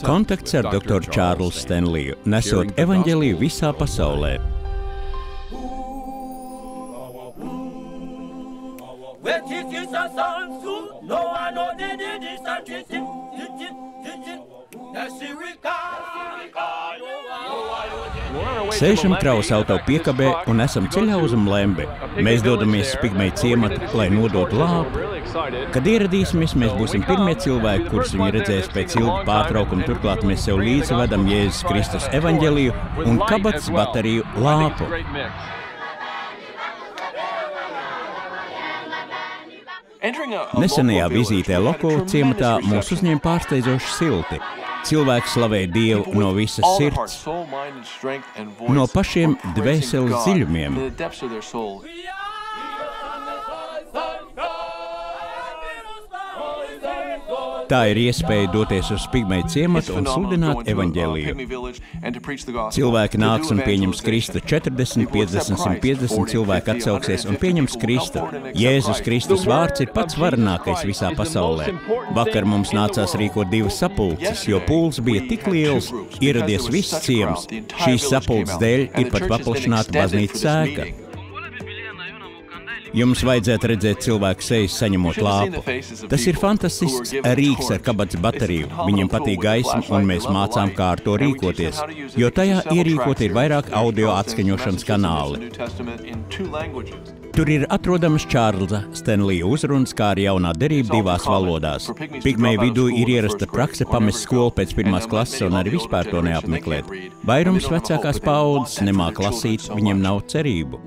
Kontakts ar Dr. Čārlsu Stenliju, nesot evaņģeliju visā pasaulē. Sēžam kravas auto piekabē un esam ceļā uz Mlembi. Mēs dodamies uz Pigmeju ciematu, lai nodotu lāpu. Kad ieradīsimies, mēs būsim pirmie cilvēki, kurus viņi redzēs pēc ilga pārtraukuma. Turklāt mēs sev līdzi vedam Jēzus Kristus evaņģeliju un kabatas bateriju lāpu. Nesenajā vizītē Loko ciematā mūs uzņēma pārsteidzoši silti. Cilvēki slavēja Dievu no visas sirds, no pašiem dvēseles dziļumiem. Tā ir iespēja doties uz Pigmeju ciematu un sludināt evaņģēliju. Cilvēki nāks un pieņems Kristu. 40, 50, 150 cilvēki atsauksies un pieņems Kristu. Jēzus Kristus vārds ir pats varenākais visā pasaulē. Vakar mums nācās rīkot 2 sapulces, jo pūls bija tik liels, ieradies viss ciems. Šīs sapulces dēļ ir pat paplašināta baznīcas ēka. Jums vajadzētu redzēt cilvēku sejas saņemot lāpu. Tas ir fantastisks rīks ar kabatas bateriju. Viņam patīk gaisma, un mēs mācām, kā ar to rīkoties, jo tajā ierīkot ir vairāk audio atskaņošanas kanāli. Tur ir atrodamas Čārlza Stenlija uzrunas, kā arī jaunā derība 2 valodās. Pigmeju vidū ir ierasta prakse pamest skolu pēc 1. klases un arī vispār to neapmeklēt. Vairums vecākās paaudzes nemāk lasīt, viņiem nav cerību.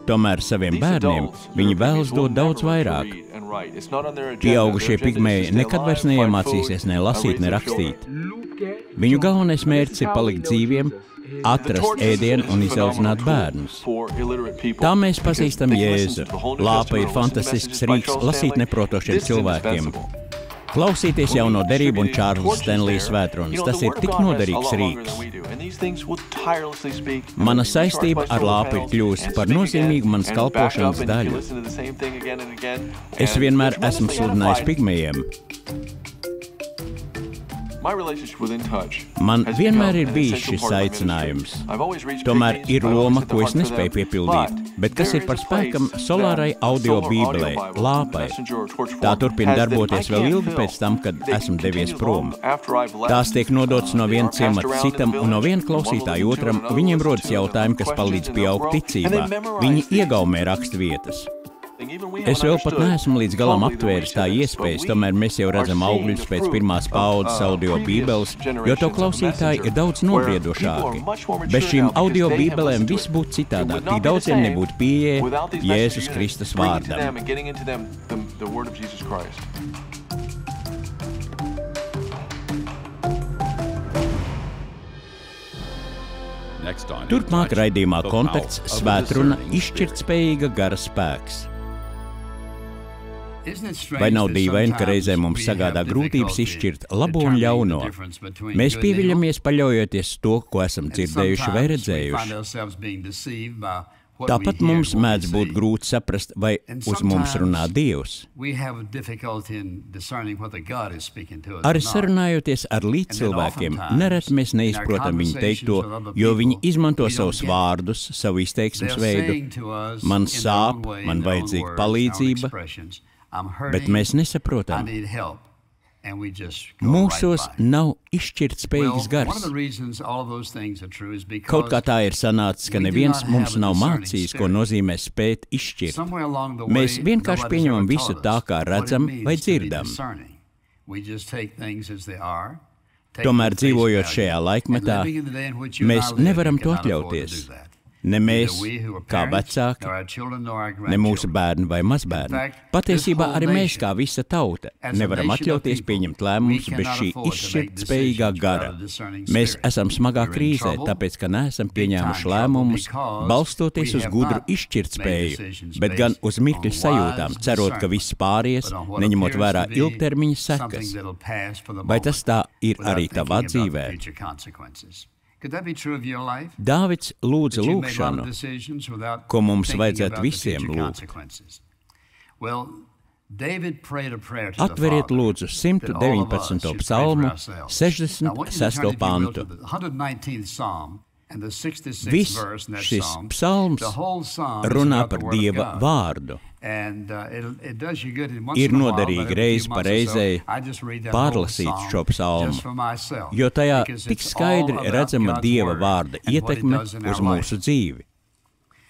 Tomēr saviem bērniem viņi vēlas dot daudz vairāk. Pieaugušie pigmeji nekad vairs neiemācīsies ne lasīt, ne rakstīt. Viņu galvenais mērķis ir palikt dzīviem, atrast ēdienu un izaudzināt bērnus. Tā mēs pazīstam Jēzu. Lāpa ir fantastisks rīks lasīt neprotošiem cilvēkiem. Klausīties jauno derību un Čārlza Stenlija svētrunas. Tas ir tik noderīgs rīks. Mana saistība ar lāpu ir kļūst par nozīmīgu manas kalpošanas daļu. Es vienmēr esmu sludinājis pigmejiem. Man vienmēr ir bijis šis aicinājums. Tomēr ir loma, ko es nespēju piepildīt. Bet kas ir par spēkam solārai audio bībelei, lāpai? Tā turpina darboties vēl ilgi pēc tam, kad esmu devies prom. Tās tiek nodotas no viena ciemata citam un no viena klausītāja otram. Viņiem rodas jautājumi, kas palīdz pieaugt ticībā. Viņi iegaumē rakstvietas. Es vēl pat neesmu līdz galam aptvēris tā iespējas, tomēr mēs jau redzam augļus pēc 1. paaudzes audio bībeles, jo to klausītāji ir daudz nobriedošāki. Bez šīm audio bībelēm viss būtu citādāk, tik daudziem nebūtu pieeja Jēzus Kristus vārdam. Turpmāk raidījumā Kontakts svētruna izšķirtspējīga gara spēks. Vai nav dīvaini, ka reizē mums sagādā grūtības izšķirt labo un ļauno? Mēs pieviļamies paļaujoties to, ko esam dzirdējuši vai redzējuši. Tāpat mums mēdz būt grūti saprast, vai uz mums runā Dievs. Arī sarunājoties ar līdzcilvēkiem, nereti mēs neizprotam viņu teikto, jo viņi izmanto savus vārdus, savu izteiksmes veidu. Man sāp, man vajadzīga palīdzība, bet mēs nesaprotam. Mūsos nav izšķirtspējīgs gars. Kaut kā tā ir sanācis, ka neviens mums nav mācījis, ko nozīmē spēt izšķirt. Mēs vienkārši pieņemam visu tā, kā redzam vai dzirdam. Tomēr dzīvojot šajā laikmetā, mēs nevaram to atļauties. Ne mēs, kā vecāki, ne mūsu bērni vai mazbērni. Patiesībā arī mēs, kā visa tauta, nevaram atļauties pieņemt lēmumus bez šī izšķirtspējīgā gara. Mēs esam smagā krīzē, tāpēc, ka neesam pieņēmuši lēmumus, balstoties uz gudru izšķirtspēju, bet gan uz mirkļa sajūtām, cerot, ka viss pāries, neņemot vērā ilgtermiņa sekas. Vai tas tā ir arī tavā dzīvē? Dāvids lūdza lūgšanu, ko mums vajadzētu visiem lūgt. Atveriet lūdzu 119. psalmu, 66. pantu. Viss šis psalms runā par Dieva vārdu. Ir noderīgi reizi pa reizei pārlasīt šo psalmu, jo tajā tik skaidri redzama Dieva vārda ietekme uz mūsu dzīvi.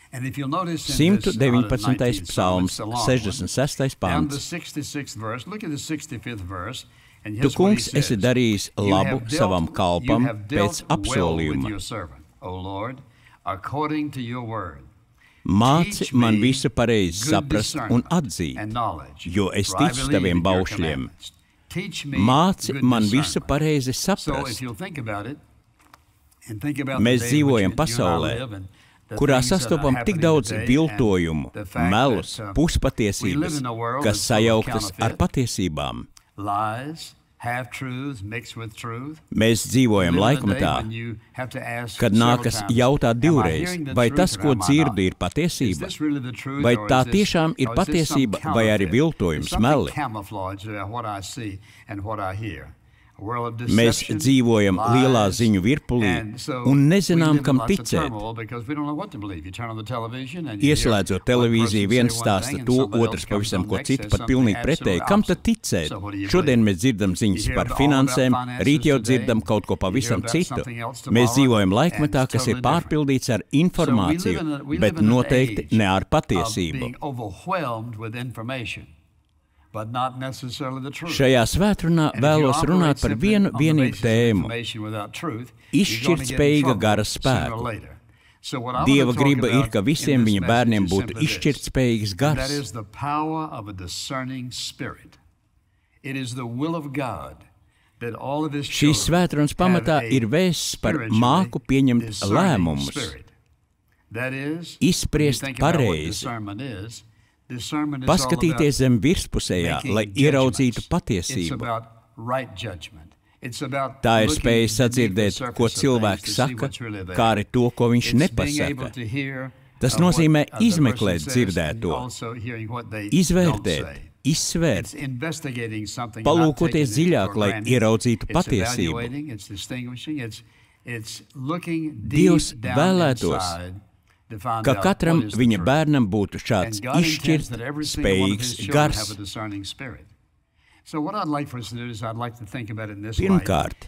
119. psalms, 66. pants. Tu, kungs, esi darījis labu savam kalpam pēc apsolījuma. Māci man visu pareizi saprast un atzīt, jo es ticu taviem baušļiem. Māci man visu pareizi saprast. Mēs dzīvojam pasaulē, kurā sastopam tik daudz viltojumu, melus, puspatiesības, kas sajauktas ar patiesībām. Mēs dzīvojam laikmetā, kad nākas jautāt divreiz, vai tas, ko dzirdu, ir patiesība, vai tā tiešām ir patiesība, vai arī viltojums, meli. Mēs dzīvojam lielā ziņu virpulī un nezinām, kam ticēt. Ieslēdzot televīziju, viens stāsta to, otrs pavisam ko citu, pat pilnīgi pretēji. Kam tad ticēt? Šodien mēs dzirdam ziņas par finansēm, rīt jau dzirdam kaut ko pavisam citu. Mēs dzīvojam laikmetā, kas ir pārpildīts ar informāciju, bet noteikti ne ar patiesību. Šajā svētrunā vēlos runāt par vienu vienīgu tēmu – izšķirtspējīga gara spēku. Dieva griba ir, ka visiem viņa bērniem būtu izšķirtspējīgs gars. Šīs svētrunas pamatā ir vēsts par māku pieņemt lēmumus, izspriest pareizi, paskatīties zem virspusējā, lai ieraudzītu patiesību. Tā ir spēja sadzirdēt, ko cilvēks saka, kā arī to, ko viņš nepasaka. Tas nozīmē izmeklēt dzirdēto, izvērtēt, izsvērt, palūkoties dziļāk, lai ieraudzītu patiesību. Dievs vēlētos, ka katram viņa bērnam būtu šāds izšķirt spējīgs gars. Pirmkārt,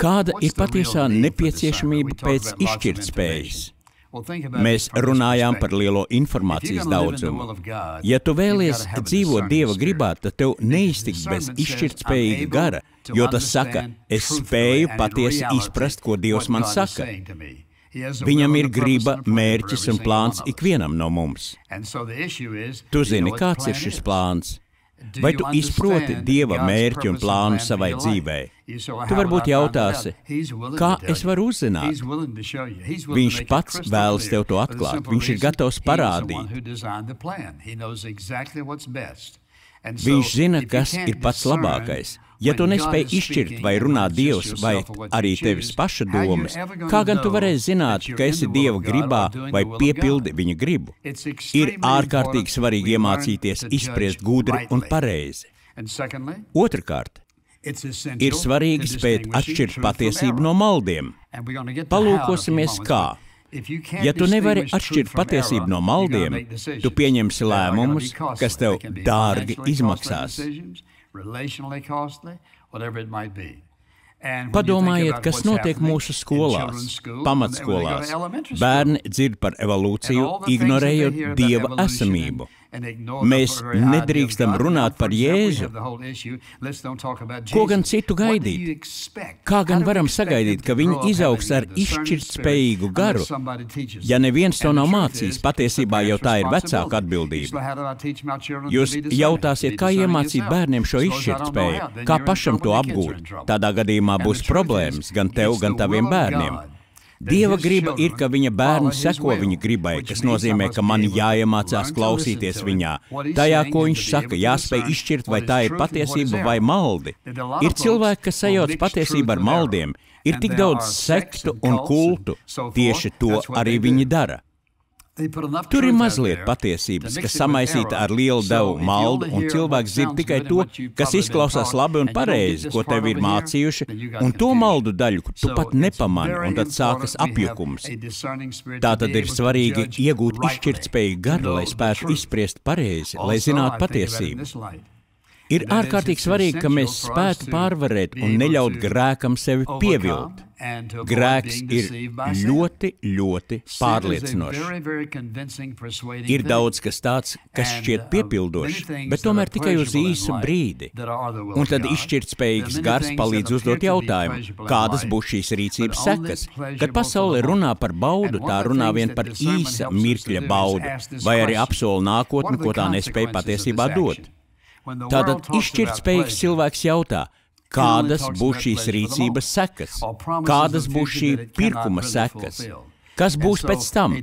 kāda ir patiesā nepieciešamība pēc izšķirtspējas? Mēs runājām par lielo informācijas daudzumu. Ja tu vēlies dzīvot Dieva gribā, tad tev neiztiks bez izšķirtspējīga gara, jo tas saka, es spēju patiesi izprast, ko Dievs man saka. Viņam ir griba, mērķis un plāns ikvienam no mums. Tu zini, kāds ir šis plāns? Vai tu izproti Dieva mērķi un plānu savai dzīvei? Tu varbūt jautāsi, kā es varu uzzināt? Viņš pats vēlas tev to atklāt, viņš ir gatavs parādīt. Viņš zina, kas ir pats labākais. Ja tu nespēj izšķirt, vai runā Dievs, vai arī tevis paša domas, kā gan tu varēsi zināt, ka esi Dieva gribā vai piepildi viņa gribu? Ir ārkārtīgi svarīgi iemācīties izspriest gudri un pareizi. Otrkārt, ir svarīgi spēt atšķirt patiesību no maldiem. Palūkosimies, kā. Ja tu nevari atšķirt patiesību no maldiem, tu pieņemsi lēmumus, kas tev dārgi izmaksās. Padomājiet, kas notiek mūsu skolās, pamatskolās. Bērni dzird par evolūciju, ignorējot Dieva esamību. Mēs nedrīkstam runāt par Jēzu. Ko gan citu gaidīt? Kā gan varam sagaidīt, ka viņi izaugs ar izšķirtspējīgu garu, ja neviens to nav mācījis? Patiesībā jau tā ir vecāka atbildība. Jūs jautāsiet, kā iemācīt bērniem šo izšķirtspēju, kā pašam to apgūt. Tādā gadījumā būs problēmas gan tev, gan taviem bērniem. Dieva griba ir, ka viņa bērni seko viņa gribai, kas nozīmē, ka man jāiemācās klausīties viņā. Tajā, ko viņš saka, jāspēj izšķirt, vai tā ir patiesība vai maldi. Ir cilvēki, kas sajauc patiesību ar maldiem. Ir tik daudz sektu un kultu. Tieši to arī viņi dara. Tur ir mazliet patiesības, kas samaisīta ar lielu devu maldu, un cilvēks dzird tikai to, kas izklausās labi un pareizi, ko tev ir mācījuši, un to maldu daļu tu pat nepamani, un tad sākas apjukums. Tātad ir svarīgi iegūt izšķirtspēju garu, lai spētu izspriest pareizi, lai zinātu patiesību. Ir ārkārtīgi svarīgi, ka mēs spētu pārvarēt un neļaut grēkam sevi pievilt. Grēks ir ļoti, ļoti pārliecinošs. Ir daudz kas tāds, kas šķiet piepildošs, bet tomēr tikai uz īsu brīdi. Un tad izšķirtspējīgs gars palīdz uzdot jautājumu, kādas būs šīs rīcības sekas. Kad pasaule runā par baudu, tā runā vien par īsa mirkļa baudu, vai arī apsola nākotni, ko tā nespēja patiesībā dot. Tātad izšķirtspējīgs cilvēks jautā, kādas būs šīs rīcības sekas, kādas būs šī pirkuma sekas, kas būs pēc tam.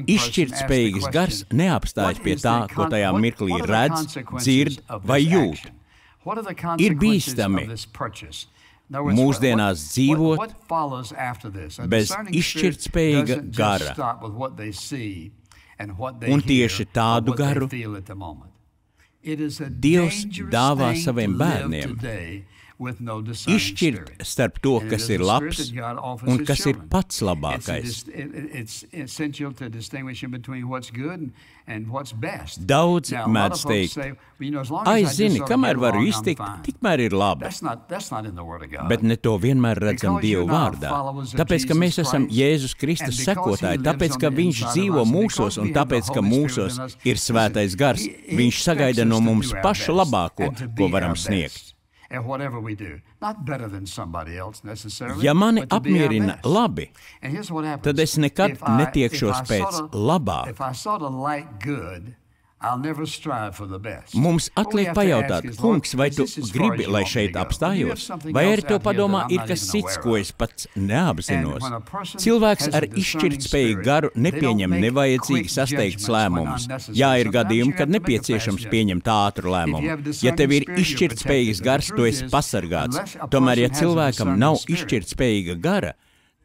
Izšķirtspējīgs gars neapstājas pie tā, ko tajā mirklī redz, dzird vai jūt. Ir bīstami mūsdienās dzīvot bez izšķirtspējīga gara. Un tieši tādu garu Dievs dāvā saviem bērniem izšķirt starp to, kas ir labs un kas ir pats labākais. Daudz mēdz teikt, zini, kamēr varu iztikt, tikmēr ir labi. Bet ne to vienmēr redzam Dievu vārdā. Tāpēc, ka mēs esam Jēzus Kristus sekotāji, tāpēc, ka Viņš dzīvo mūsos un tāpēc, ka mūsos ir svētais gars, Viņš sagaida no mums pašu labāko, ko varam sniegt. Ja mani apmierina labi, tad es nekad netiekšos pēc labā. Mums atliek pajautāt, kungs, vai tu gribi, lai šeit apstājos? Vai arī tev padomā ir kas cits, ko es pats neapzinos? Cilvēks ar izšķirtspēju garu nepieņem nevajadzīgi sasteigts lēmumus. Jā, ir gadījumi, kad nepieciešams pieņemt ātru lēmumu. Ja tev ir izšķirtspējīgs gars, tu esi pasargāts. Tomēr, ja cilvēkam nav izšķirtspējīga gara,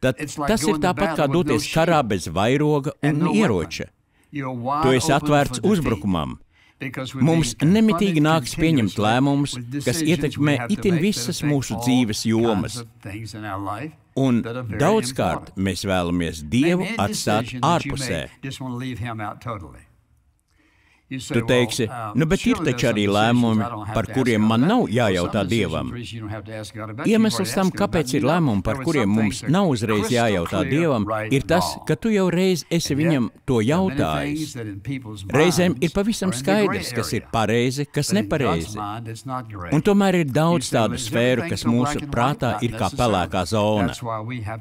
tad tas ir tāpat kā doties karā bez vairoga un ieroča. Tu esi atvērts uzbrukumam. Mums nemitīgi nāks pieņemt lēmumus, kas ietekmē itin visas mūsu dzīves jomas. Un daudzkārt mēs vēlamies Dievu atstāt ārpusē. Tu teiksi, bet ir taču arī lēmumi, par kuriem man nav jājautā Dievam. Iemesls tam, kāpēc ir lēmumi, par kuriem mums nav uzreiz jājautā Dievam, ir tas, ka tu jau reiz esi viņam to jautājis. Reizēm ir pavisam skaidrs, kas ir pareizi, kas nepareizi. Un tomēr ir daudz tādu sfēru, kas mūsu prātā ir kā pelēkā zona.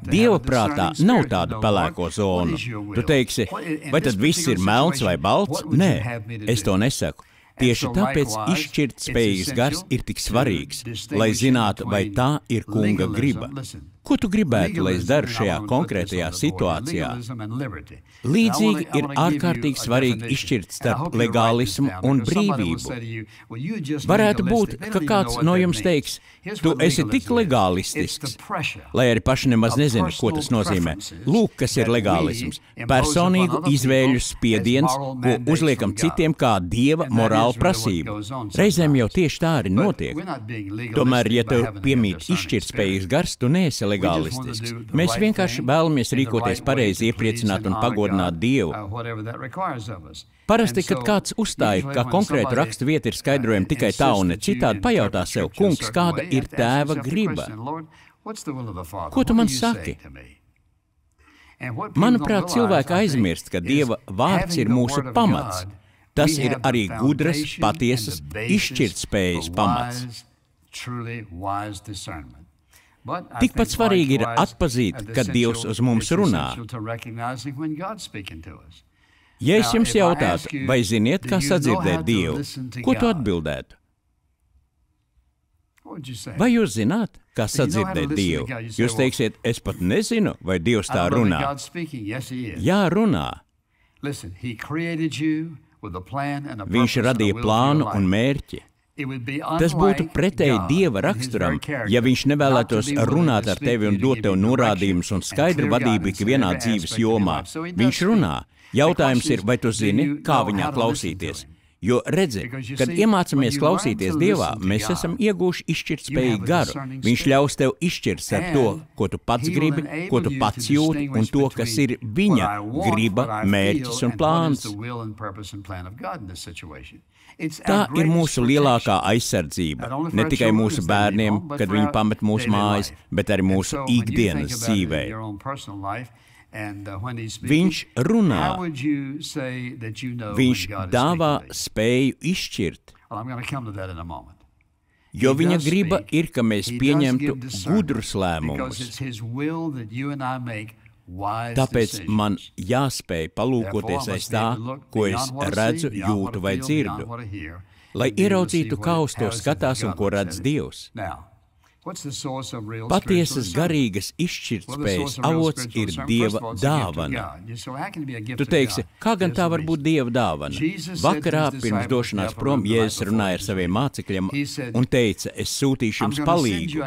Dieva prātā nav tādu pelēko zonu. Tu teiksi, vai tad viss ir melns vai balts? Nē. Es to nesaku. Tieši tāpēc izšķirtspējīgs gars ir tik svarīgs, lai zinātu, vai tā ir kunga griba. Ko tu gribētu, lai es daru šajā konkrētajā situācijā? Līdzīgi ir ārkārtīgi svarīgi izšķirt starp legālismu un brīvību. Varētu būt, ka kāds no jums teiks, tu esi tik legālistisks, lai arī paši nemaz nezinu, ko tas nozīmē. Lūk, kas ir legālisms. Personīgu izvēļu spiediens, ko uzliekam citiem kā Dieva morāla prasība. Reizēm jau tieši tā arī notiek. Tomēr, ja tev piemīt izšķirtspējīgs gars, tu neesi legālistisks. Mēs vienkārši vēlamies rīkoties pareizi, iepriecināt un pagodināt Dievu. Parasti, kad kāds uzstāja, ka konkrētu rakstu vieta ir skaidrojama tikai tā un ne citādi, pajautā sev, kungs, kāda ir tēva griba? Ko tu man saki? Manuprāt, cilvēki aizmirst, ka Dieva vārds ir mūsu pamats. Tas ir arī gudras, patiesas, izšķirtspējas pamats. Tikpat svarīgi ir atpazīt, kad Dievs uz mums runā. Ja es jums jautātu, vai ziniet, kā sadzirdēt Dievu, ko tu atbildētu? Vai jūs zināt, kā sadzirdēt Dievu? Jūs teiksiet, es pat nezinu, vai Dievs tā runā. Jā, runā. Viņš radīja plānu un mērķi. Tas būtu pretēji Dieva raksturam, ja viņš nevēlētos runāt ar tevi un dot tev norādījumus un skaidru vadību ikvienā dzīves jomā. Viņš runā. Jautājums ir, vai tu zini, kā viņā klausīties? Jo redzi, kad iemācāmies klausīties Dievā, mēs esam ieguvuši izšķirtspējīgu garu. Viņš ļaus tev izšķirt ar to, ko tu pats gribi, ko tu pats jūti, un to, kas ir viņa griba, mērķis un plāns. Tā ir mūsu lielākā aizsardzība, ne tikai mūsu bērniem, kad viņi pamet mūsu mājas, bet arī mūsu ikdienas dzīvē. Viņš runā, viņš dāvā spēju izšķirt, jo viņa griba ir, ka mēs pieņemtu gudrus lēmumus. Tāpēc man jāspēj palūkoties aiz tā, ko es redzu, jūtu vai dzirdu, lai ieraudzītu, kā uz to skatās un ko redz Dievs. Patiesas garīgas izšķirtspējas avots ir Dieva dāvana. Tu teiksi, kā gan tā var būt Dieva dāvana? Vakarā pirms došanās prom Jēzus runāja ar saviem mācekļiem un teica, es sūtīšu jums palīgu.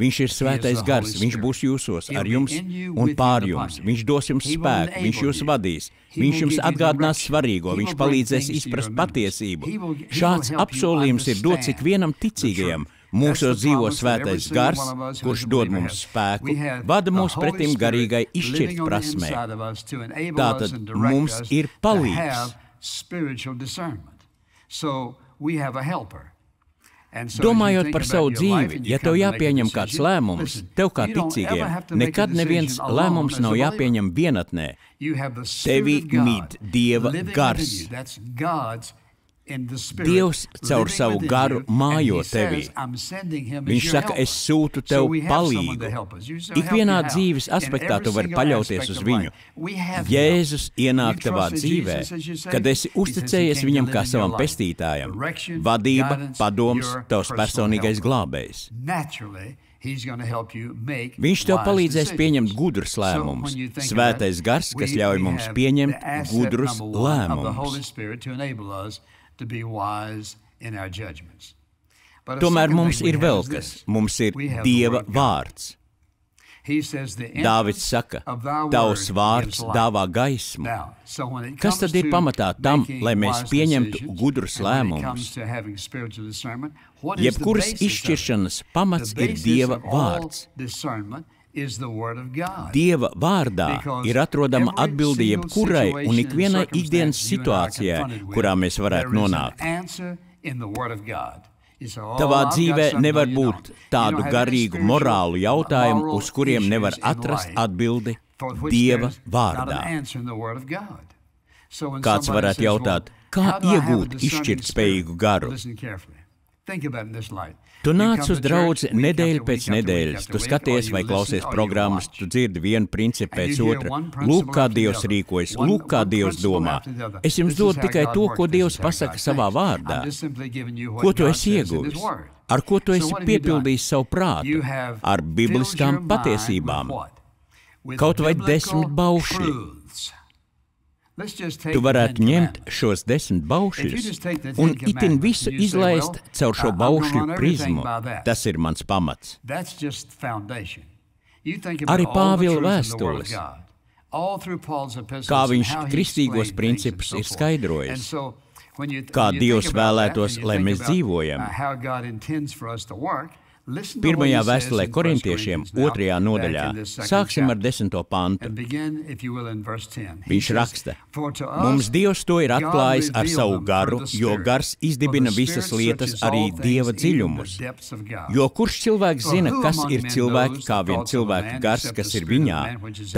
Viņš ir svētais gars, viņš būs jūsos ar jums un pār jums. Viņš dos jums spēku, viņš jūs vadīs. Viņš jums atgādinās svarīgo, viņš palīdzēs izprast patiesību. Šāds apsolījums ir dots ikvienam ticīgajam. Mūsos dzīvo svētais gars, kurš dod mums spēku, vada mūs pretim garīgai izšķirt prasmē. Tātad mums ir palīgs. Domājot par savu dzīvi, ja tev jāpieņem kāds lēmums, tev kā ticīgiem, nekad neviens lēmums nav jāpieņem vienatnē. Tevī mīt Dieva gars. Dievs caur savu garu mājo tevī. Viņš saka, es sūtu tev palīgu. Ikvienā dzīves aspektā tu vari paļauties uz viņu. Jēzus ienāk tavā dzīvē, kad esi uzticējies viņam kā savam pestītājam. Vadība, padoms, tavs personīgais glābējs. Viņš tev palīdzēs pieņemt gudrus lēmumus. Svētais gars, kas ļauj mums pieņemt gudrus lēmumus. Tomēr mums ir vēl kas. Mums ir Dieva vārds. Dāvids saka, tavs vārds dāvā gaismu. Kas tad ir pamatā tam, lai mēs pieņemtu gudrus lēmumus? Jebkuras izšķiršanas pamats ir Dieva vārds. Dieva vārdā ir atrodama atbilde jebkurai un ikvienai ikdienas situācijai, kurā mēs varētu nonākt. Tavā dzīvē nevar būt tādu garīgu morālu jautājumu, uz kuriem nevar atrast atbildi Dieva vārdā. Kāds varētu jautāt, kā iegūt izšķirtspējīgu garu? Tu nāc uz draudzi nedēļu pēc nedēļas, tu skaties vai klausies programmas, tu dzirdi vienu principu pēc otra. Lūk, kā Dievs rīkojas, lūk, kā Dievs domā. Es jums dodu tikai to, ko Dievs pasaka savā vārdā. Ko tu esi ieguvis? Ar ko tu esi piepildījis savu prātu? Ar bibliskām patiesībām. Kaut vai 10 baušļi. Tu varētu ņemt šos 10 baušļus un itin visu izlaist caur šo baušļu prizmu. Tas ir mans pamats. Arī Pāvila vēstules, kā viņš kristīgos principus ir skaidrojis, kā Dievs vēlētos, lai mēs dzīvojam. Pirmajā vēstulē korintiešiem, 2. nodaļā, sāksim ar 10. pantu. Viņš raksta, mums Dievs to ir atklājis ar savu garu, jo gars izdibina visas lietas, arī Dieva dziļumus. Jo kurš cilvēks zina, kas ir cilvēki, kā vien cilvēka gars, kas ir viņā,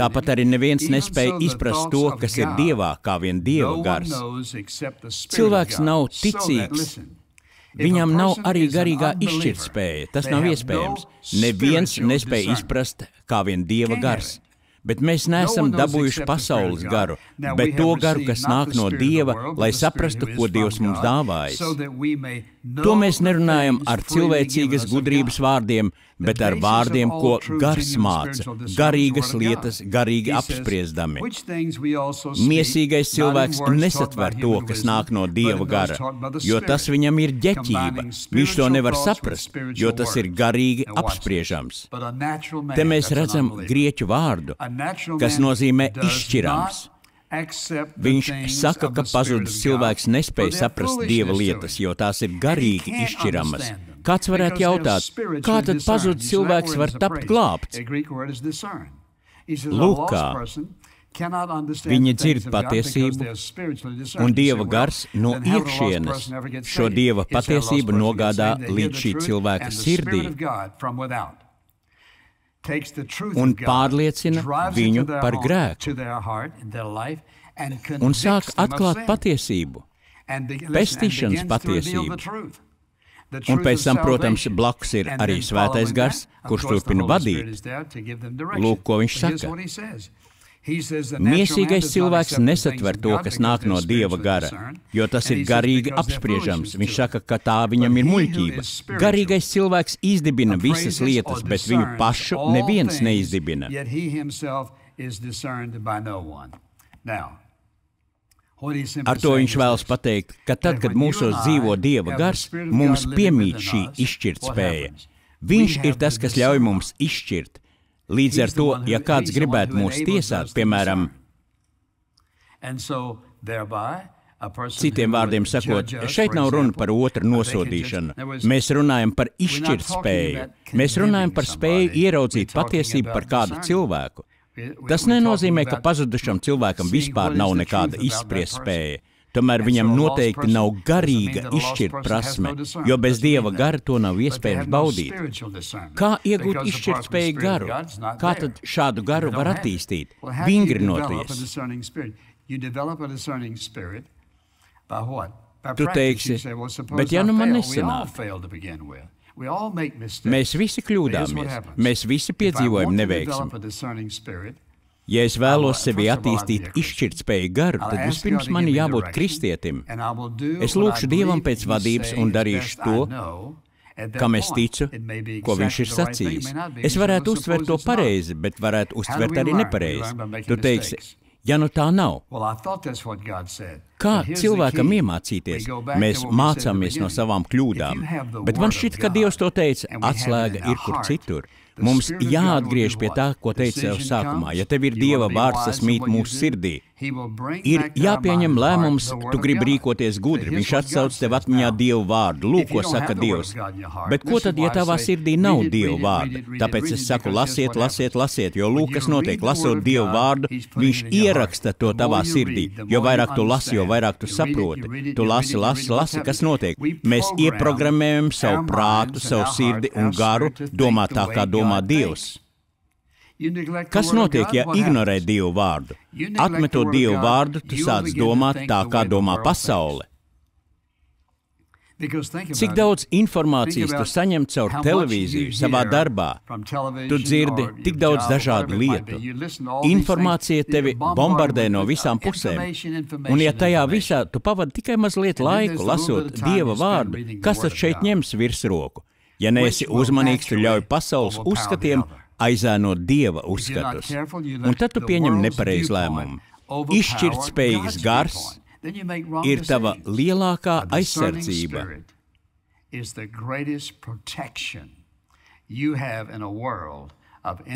tāpat arī neviens nespēja izprast to, kas ir Dievā, kā vien Dieva gars. Cilvēks nav ticīgs. Viņam nav arī garīgā izšķirtspēja. Tas nav iespējams. Neviens nespēja izprast, kā vien Dieva gars. Bet mēs neesam dabūjuši pasaules garu, bet to garu, kas nāk no Dieva, lai saprastu, ko Dievs mums dāvājis. To mēs nerunājam ar cilvēcīgas gudrības vārdiem, bet ar vārdiem, ko gars māca, garīgas lietas, garīgi apspriesdami. Miesīgais cilvēks nesatver to, kas nāk no Dieva gara, jo tas viņam ir ģeķība. Viņš to nevar saprast, jo tas ir garīgi apspriežams. Te mēs redzam grieķu vārdu, kas nozīmē izšķirams. Viņš saka, ka pazudis cilvēks nespēja saprast Dieva lietas, jo tās ir garīgi izšķiramas. Kāds varētu jautāt, kā tad pazudis cilvēks var tapt glābts? Lūkā viņi dzird patiesību, un Dieva gars no iekšienes šo Dieva patiesību nogādā līdz šī cilvēka sirdī un pārliecina viņu par grēku un sāk atklāt patiesību, pestīšanas patiesību. Un pēc tam, protams, blakus ir arī svētais gars, kurš turpina vadīt. Lūk, ko viņš saka. Miesīgais cilvēks nesatver to, kas nāk no Dieva gara, jo tas ir garīgi apspriežams. Viņš saka, ka tā viņam ir muļķība. Garīgais cilvēks izdibina visas lietas, bet viņu pašu neviens neizdibina. Ar to viņš vēlas pateikt, ka tad, kad mūsos dzīvo Dieva gars, mums piemīt šī izšķirtspēja. Viņš ir tas, kas ļauj mums izšķirt. Līdz ar to, ja kāds gribētu mūs tiesāt, piemēram, citiem vārdiem sakot, šeit nav runa par otru nosodīšanu. Mēs runājam par izšķirtspēju. Mēs runājam par spēju ieraudzīt patiesību par kādu cilvēku. Tas nenozīmē, ka pazudušam cilvēkam vispār nav nekāda izspriestspēja. Tomēr viņam noteikti nav garīga izšķirt prasme, jo bez Dieva gara to nav iespējams baudīt. Kā iegūt izšķirtspēju garu? Kā tad šādu garu var attīstīt? Vingrinoties. Tu teiksi, bet ja nu man nesanāk? Mēs visi kļūdāmies, mēs visi piedzīvojam neveiksmi. Ja es vēlos sevi attīstīt izšķirtspēju garu, tad vispirms man jābūt kristietim. Es lūkšu Dievam pēc vadības un darīšu to, kam es ticu, ko viņš ir sacījis. Es varētu uztvert to pareizi, bet varētu uztvert arī nepareizi. Tu teiksi, ja nu tā nav, kā cilvēkam iemācīties? Mēs mācāmies no savām kļūdām, bet man šķiet, ka Dievs to teica, atslēga ir kur citur. Mums jāatgriež pie tā, ko teica jau sākumā. Ja tev ir Dieva vārds, tas mīt mūsu sirdī. Ir jāpieņem lēmums, tu gribi rīkoties gudri. Viņš atsauc tev atmiņā Dievu vārdu. Lūk, ko saka Dievs. Bet ko tad, ja tavā sirdī nav Dievu vārda? Tāpēc es saku, lasiet, lasiet, lasiet, jo lūk, kas notiek. Lasot Dievu vārdu, viņš ieraksta to tavā sirdī. Jo vairāk tu lasi, jo vairāk tu saproti. Tu lasi, kas notiek. Mēs ieprogrammējam savu prātu, savu sirdi un garu domāt tā, kā domā Dievs. Kas notiek, ja ignorē Dievu vārdu? Atmetot Dievu vārdu, tu sāc domāt tā, kā domā pasaule. Cik daudz informācijas tu saņem caur televīziju, savā darbā? Tu dzirdi tik daudz dažādu lietu. Informācija tevi bombardē no visām pusēm. Un ja tajā visā tu pavadi tikai mazliet laiku, lasot Dieva vārdu, kas tad šeit ņems virsroku? Ja neesi uzmanīgs, tu ļauj pasaules uzskatiem aizēnot Dieva uzskatus, un tad tu pieņem nepareizu lēmumu. Izšķirtspējīgs gars ir tava lielākā aizsardzība.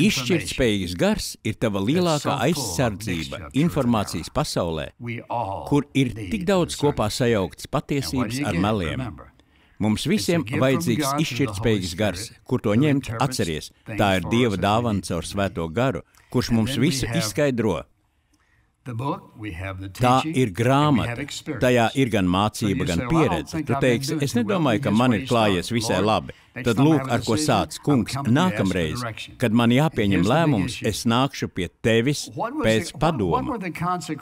Izšķirtspējīgs gars ir tava lielākā aizsardzība informācijas pasaulē, kur ir tik daudz kopā sajauktas patiesības ar meliem. Mums visiem vajadzīgs izšķirtspējīgs gars. Kur to ņemt? Atceries, tā ir Dieva dāvana caur svēto garu, kurš mums visu izskaidro. Tā ir grāmata, tajā ir gan mācība, gan pieredze. Tu teiksi, es nedomāju, ka man ir klājies visai labi. Tad lūk, ar ko sāc, kungs, nākamreiz, kad man jāpieņem lēmums, es nākšu pie tevis pēc padoma.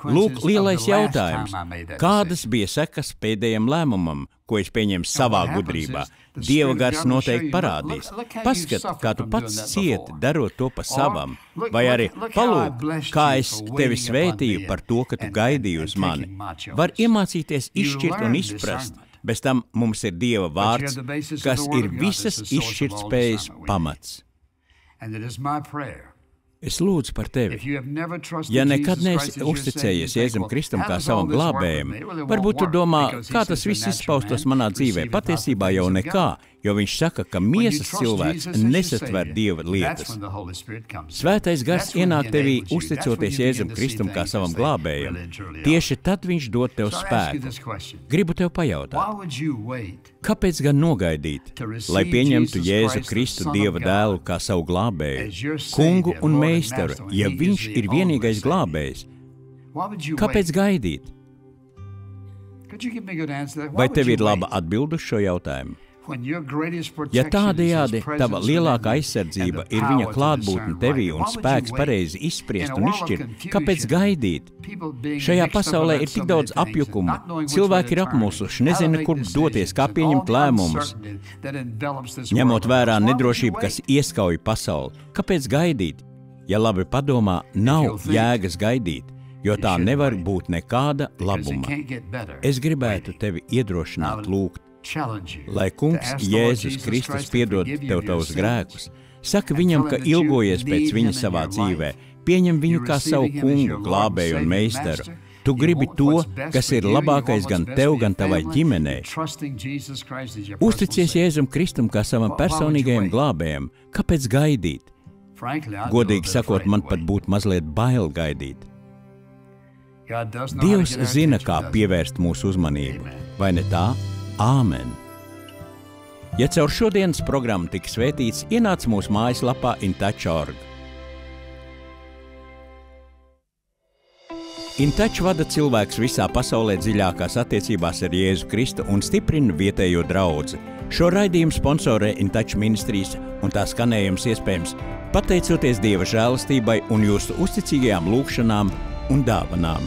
Lūk, lielais jautājums. Kādas bija sekas pēdējam lēmumam, ko es pieņemu savā gudrībā? Dieva gars noteikti parādīs. Paskat, kā tu pats cieti, darot to pa savam. Vai arī palūk, kā es tevi svētīju par to, ka tu gaidīji uz mani. Var iemācīties izšķirt un izprast. Bez tam mums ir Dieva vārds, kas ir visas izšķirtspējas pamats. Es lūdzu par tevi. Ja nekad neesi uzticējies Jēzum Kristum kā savam glābējam, varbūt tu domā, kā tas viss izpaustos manā dzīvē. Patiesībā jau nekā, jo viņš saka, ka miesas cilvēks nesatver Dieva lietas. Svētais gars ienāk tevī, uzticoties Jēzum Kristum kā savam glābējam. Tieši tad viņš dod tev spēku. Gribu tev pajautāt, kāpēc gan nogaidīt, lai pieņemtu Jēzu Kristu Dieva dēlu kā savu glābēju, kungu un meistaru, ja viņš ir vienīgais glābējs? Kāpēc gaidīt? Vai tev ir laba atbilde uz šo jautājumu? Ja tādējādi tava lielākā aizsardzība ir viņa klātbūtne tevī un spēks pareizi izspriest un izšķirt, kāpēc gaidīt? Šajā pasaulē ir tik daudz apjukuma, cilvēki ir apmulsuši, nezina, kur doties, kā pieņemt lēmumus. Ņemot vērā nedrošību, kas ieskauj pasauli, kāpēc gaidīt? Ja labi padomā, nav jēgas gaidīt, jo tā nevar būt nekāda labuma. Es gribētu tevi iedrošināt lūgt, lai kungs Jēzus Kristus piedod tev tavus grēkus, saka viņam, ka ilgojies pēc viņa savā dzīvē, pieņem viņu kā savu kungu, glābēju un meistaru. Tu gribi to, kas ir labākais gan tev, gan tavai ģimenei. Uzticies Jēzum Kristum kā savam personīgajam glābējam. Kāpēc gaidīt? Godīgi sakot, man pat būtu mazliet bail gaidīt. Dievs zina, kā pievērst mūsu uzmanību, vai ne tā? Āmen! Ja caur šodienas programmu tika svētīts, ienāc mūsu mājaslapā intouch.org. InTouch vada cilvēks visā pasaulē dziļākās attiecībās ar Jēzu Kristu un stiprina vietējo draudzi. Šo raidījumu sponsorē InTouch ministrijas un tā skanējums iespējams pateicoties Dieva žēlastībai un jūsu uzticīgajām lūgšanām un dāvanām.